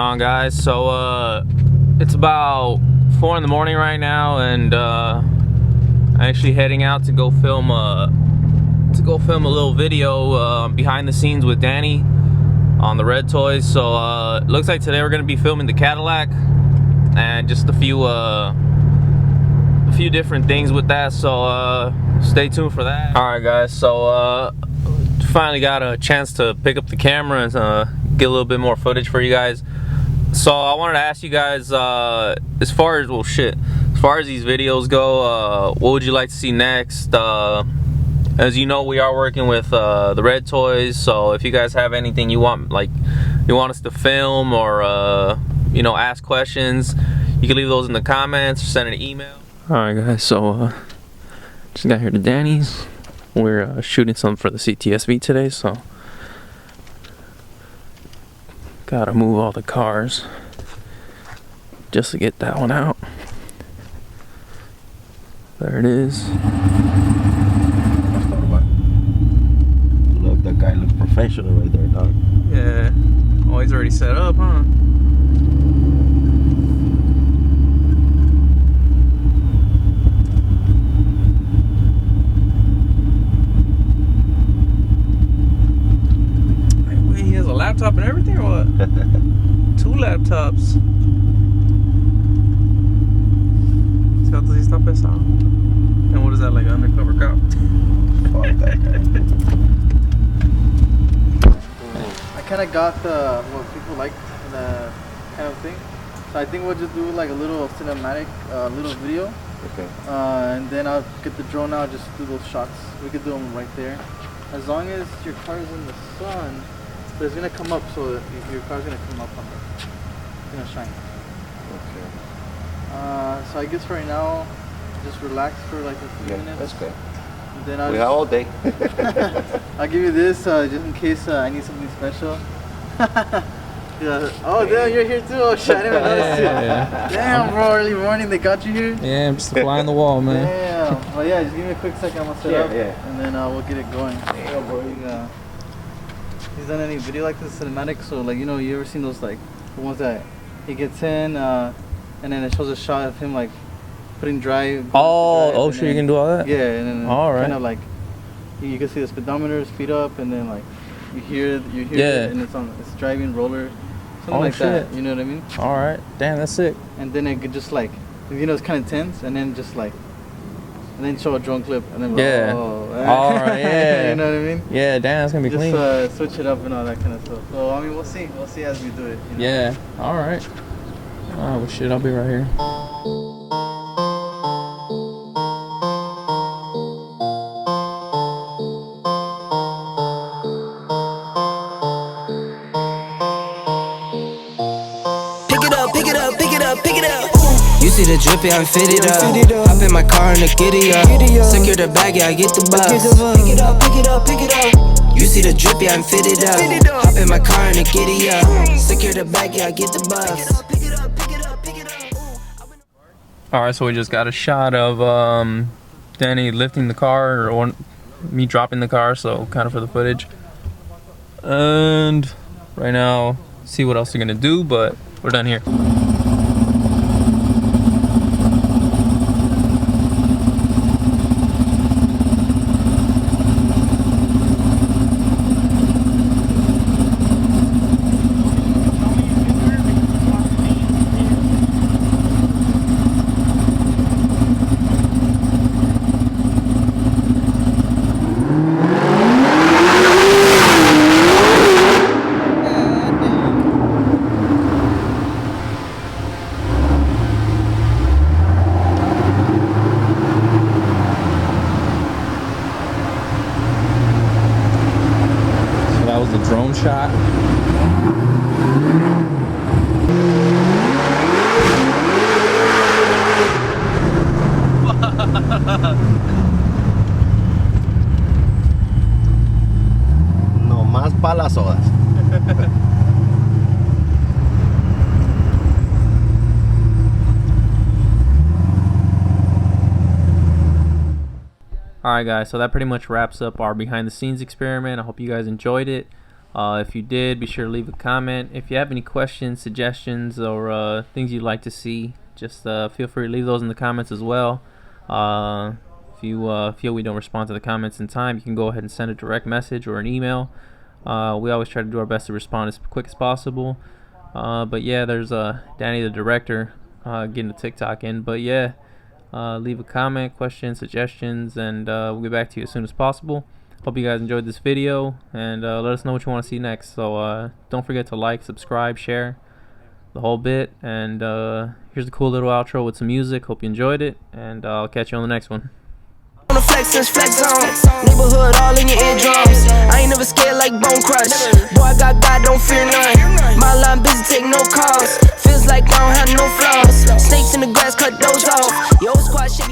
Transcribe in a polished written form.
on, guys? So it's about 4 in the morning right now, and I'm actually heading out to go film a little video behind the scenes with Danny on the Red Toys. So it looks like today we're gonna be filming the Cadillac and just a few different things with that. So stay tuned for that. All right, guys. So finally got a chance to pick up the camera and get a little bit more footage for you guys. So I wanted to ask you guys, as far as these videos go, what would you like to see next? As you know, we are working with the Red Toys, so if you guys have anything you want us to film, or you know, ask questions, you can leave those in the comments or send an email. Alright, guys, so just got here to Danny's. We're shooting something for the Cts-V today, so gotta move all the cars just to get that one out. There it is. Look, that guy looks professional right there, dog. Yeah. Oh, he's already set up, huh? Wait, he has a laptop and everything, or what? 2 laptops. ¿Cuánto sí está pesado? And what is that, like an undercover cop? Fuck that guy. I kind of got what people like, the kind of thing. So I think we'll just do like a little cinematic, little video. Okay. And then I'll get the drone out, just do those shots. We could do them right there. As long as your car is in the sun, but it's gonna come up, so your car's gonna come up on it. It's gonna shine. Okay. So I guess right now, just relax for like a few minutes. That's good. And then We have all day. I'll give you this just in case I need something special. Yeah. Oh, damn, you're here too. Oh shit, I didn't even notice you. Yeah. Damn, bro, early morning they got you here. Yeah, I'm just a fly on the wall, man. Damn. Well, yeah, just give me a quick second. I'm gonna set up, and then we'll get it going. Damn, bro. He's done any video like this cinematic? So like, you know, you ever seen those like the ones that he gets in, and then it shows a shot of him like putting dry. Oh, sure, you can do all that? Yeah, and then all right. kind of like you can see the speedometer speed up, and then like you hear yeah. it, and it's driving roller, something like shit. that. You know what I mean? All right, damn, that's sick. And then it could just like, you know, it's kind of tense, and then just like, and then show a drone clip, and then yeah. Oh, all right, yeah. You know what I mean? Yeah, damn, that's gonna be clean. Just switch it up and all that kind of stuff. So I mean, we'll see as we do it. You know? Yeah. All right. Oh well, shit, I'll be right here. Pick it up. You see the drip, yeah, I'm fitted up. Hop in my car and the giddy up. Secure the bag, yeah, I get the bus. Pick it up. You see the drip, yeah, I'm fitted up. Hop in my car and the giddy up. Secure the bag, yeah, I get the bus. Alright, so we just got a shot of Danny lifting the car, or me dropping the car, so kind of for the footage. And right now, see what else they're gonna do, but we're done here. That was the drone shot. No más pa' las sodas. Alright guys, so that pretty much wraps up our behind the scenes experiment. I hope you guys enjoyed it. If you did, be sure to leave a comment. If you have any questions, suggestions, or things you'd like to see, just feel free to leave those in the comments as well. If you feel we don't respond to the comments in time, you can go ahead and send a direct message or an email. We always try to do our best to respond as quick as possible. But yeah, there's Danny the director getting the TikTok in. But yeah, leave a comment, questions, suggestions, and we'll get back to you as soon as possible. Hope you guys enjoyed this video, and let us know what you want to see next. So don't forget to like, subscribe, share, the whole bit. And here's a cool little outro with some music. Hope you enjoyed it, and I'll catch you on the next one. On the flex zone, neighborhood all in your eardrums. I ain't never scared like Bone Crush. Boy, I got God, don't fear none. My line busy, take no calls. Feels like I don't have no flaws. Snakes in the grass, cut those off. Yo, squad shit,